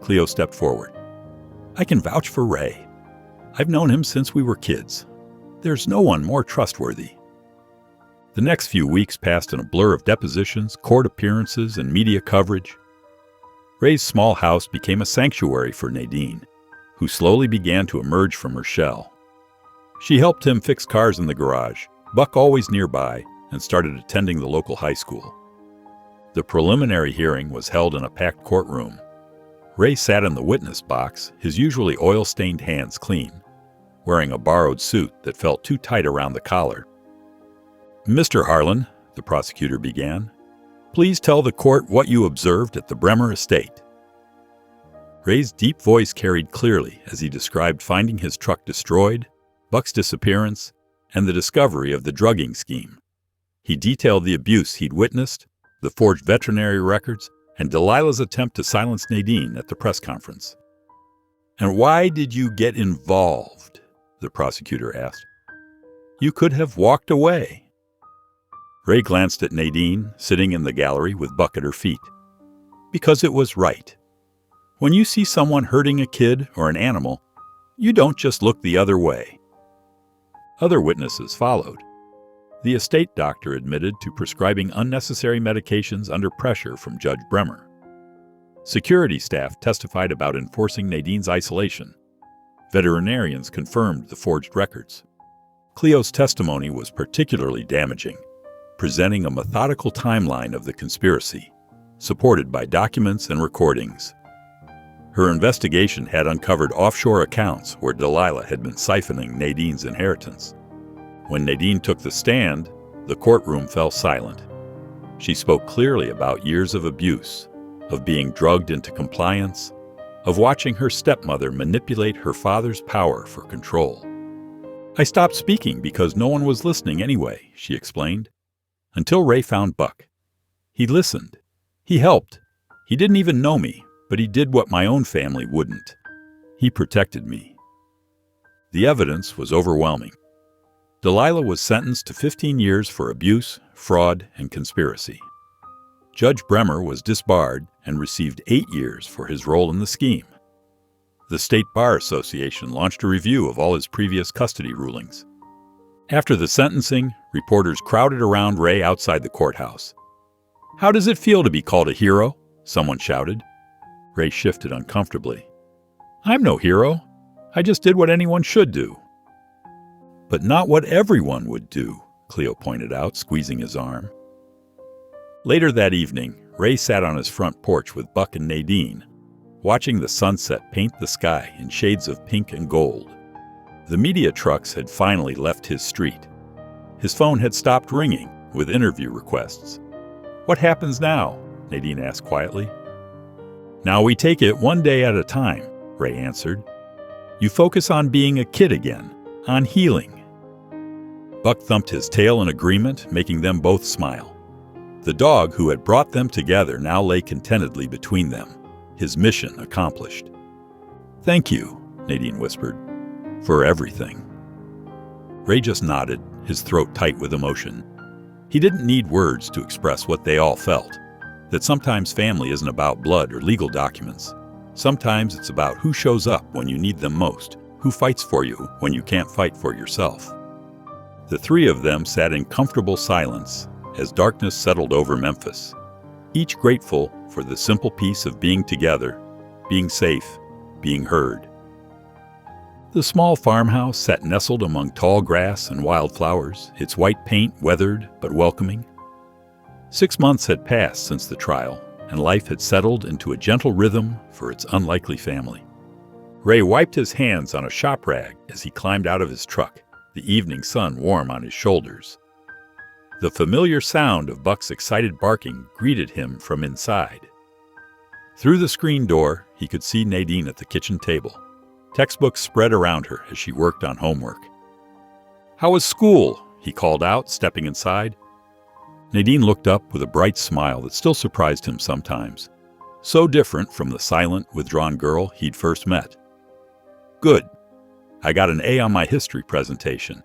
Cleo stepped forward. "I can vouch for Ray. I've known him since we were kids. There's no one more trustworthy." The next few weeks passed in a blur of depositions, court appearances, and media coverage. Ray's small house became a sanctuary for Nadine, who slowly began to emerge from her shell. She helped him fix cars in the garage, Buck always nearby, and started attending the local high school. The preliminary hearing was held in a packed courtroom. Ray sat in the witness box, his usually oil-stained hands clean, wearing a borrowed suit that felt too tight around the collar. "Mr. Harlan," the prosecutor began, "please tell the court what you observed at the Bremer estate." Ray's deep voice carried clearly as he described finding his truck destroyed, Buck's disappearance, and the discovery of the drugging scheme. He detailed the abuse he'd witnessed, the forged veterinary records, and Delilah's attempt to silence Nadine at the press conference. "And why did you get involved?" the prosecutor asked. "You could have walked away." Ray glanced at Nadine, sitting in the gallery with Buck at her feet. "Because it was right. When you see someone hurting a kid or an animal, you don't just look the other way." Other witnesses followed. The estate doctor admitted to prescribing unnecessary medications under pressure from Judge Bremer. Security staff testified about enforcing Nadine's isolation. Veterinarians confirmed the forged records. Cleo's testimony was particularly damaging, presenting a methodical timeline of the conspiracy, supported by documents and recordings. Her investigation had uncovered offshore accounts where Delilah had been siphoning Nadine's inheritance. When Nadine took the stand, the courtroom fell silent. She spoke clearly about years of abuse, of being drugged into compliance, of watching her stepmother manipulate her father's power for control. "I stopped speaking because no one was listening anyway," she explained, "until Ray found Buck. He listened. He helped. He didn't even know me, but he did what my own family wouldn't. He protected me." The evidence was overwhelming. Delilah was sentenced to 15 years for abuse, fraud, and conspiracy. Judge Bremer was disbarred and received 8 years for his role in the scheme. The State Bar Association launched a review of all his previous custody rulings. After the sentencing, reporters crowded around Ray outside the courthouse. "How does it feel to be called a hero?" someone shouted. Ray shifted uncomfortably. "I'm no hero. I just did what anyone should do." "But not what everyone would do," Cleo pointed out, squeezing his arm. Later that evening, Ray sat on his front porch with Buck and Nadine, watching the sunset paint the sky in shades of pink and gold. The media trucks had finally left his street. His phone had stopped ringing with interview requests. "What happens now?" Nadine asked quietly. "Now we take it one day at a time," Ray answered. "You focus on being a kid again, on healing." Buck thumped his tail in agreement, making them both smile. The dog who had brought them together now lay contentedly between them, his mission accomplished. "Thank you," Nadine whispered, "for everything." Ray just nodded, his throat tight with emotion. He didn't need words to express what they all felt, that sometimes family isn't about blood or legal documents. Sometimes it's about who shows up when you need them most, who fights for you when you can't fight for yourself. The three of them sat in comfortable silence as darkness settled over Memphis, each grateful for the simple peace of being together, being safe, being heard. The small farmhouse sat nestled among tall grass and wildflowers, its white paint weathered but welcoming. 6 months had passed since the trial, and life had settled into a gentle rhythm for its unlikely family. Ray wiped his hands on a shop rag as he climbed out of his truck, the evening sun warm on his shoulders. The familiar sound of Buck's excited barking greeted him from inside. Through the screen door, he could see Nadine at the kitchen table, textbooks spread around her as she worked on homework. "How was school?" he called out, stepping inside. Nadine looked up with a bright smile that still surprised him sometimes, so different from the silent, withdrawn girl he'd first met. "Good. I got an A on my history presentation,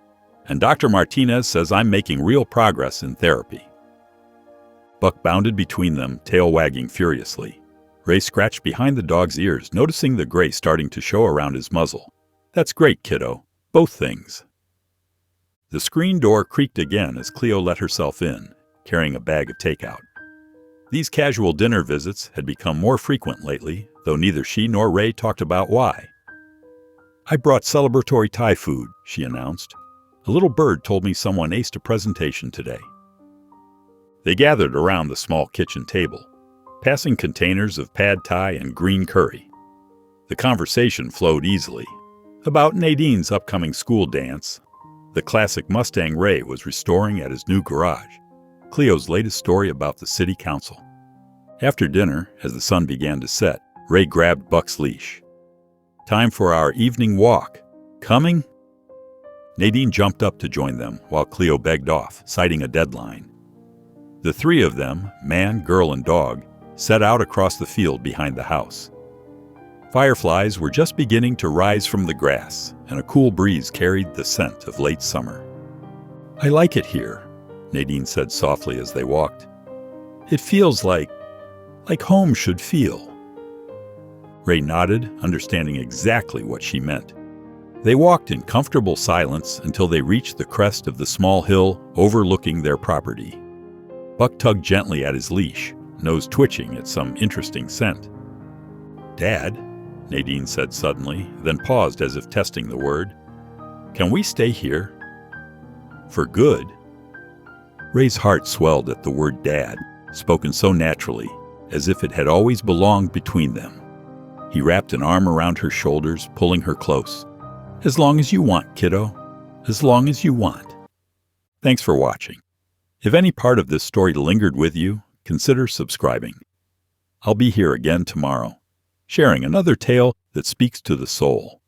and Dr. Martinez says I'm making real progress in therapy." Buck bounded between them, tail wagging furiously. Ray scratched behind the dog's ears, noticing the gray starting to show around his muzzle. "That's great, kiddo. Both things." The screen door creaked again as Cleo let herself in, carrying a bag of takeout. These casual dinner visits had become more frequent lately, though neither she nor Ray talked about why. "I brought celebratory Thai food," she announced. "A little bird told me someone aced a presentation today." They gathered around the small kitchen table, passing containers of pad thai and green curry. The conversation flowed easily, about Nadine's upcoming school dance, the classic Mustang Ray was restoring at his new garage, Cleo's latest story about the city council. After dinner, as the sun began to set, Ray grabbed Buck's leash. "Time for our evening walk. Coming?" Nadine jumped up to join them while Cleo begged off, citing a deadline. The three of them, man, girl, and dog, set out across the field behind the house. Fireflies were just beginning to rise from the grass, and a cool breeze carried the scent of late summer. "I like it here," Nadine said softly as they walked. "It feels like home should feel." Ray nodded, understanding exactly what she meant. They walked in comfortable silence until they reached the crest of the small hill overlooking their property. Buck tugged gently at his leash, nose twitching at some interesting scent. "Dad," Nadine said suddenly, then paused as if testing the word. Can we stay here? For good? Ray's heart swelled at the word Dad, spoken so naturally, as if it had always belonged between them. He wrapped an arm around her shoulders, pulling her close. As long as you want, kiddo. As long as you want. Thanks for watching. If any part of this story lingered with you, consider subscribing. I'll be here again tomorrow, sharing another tale that speaks to the soul.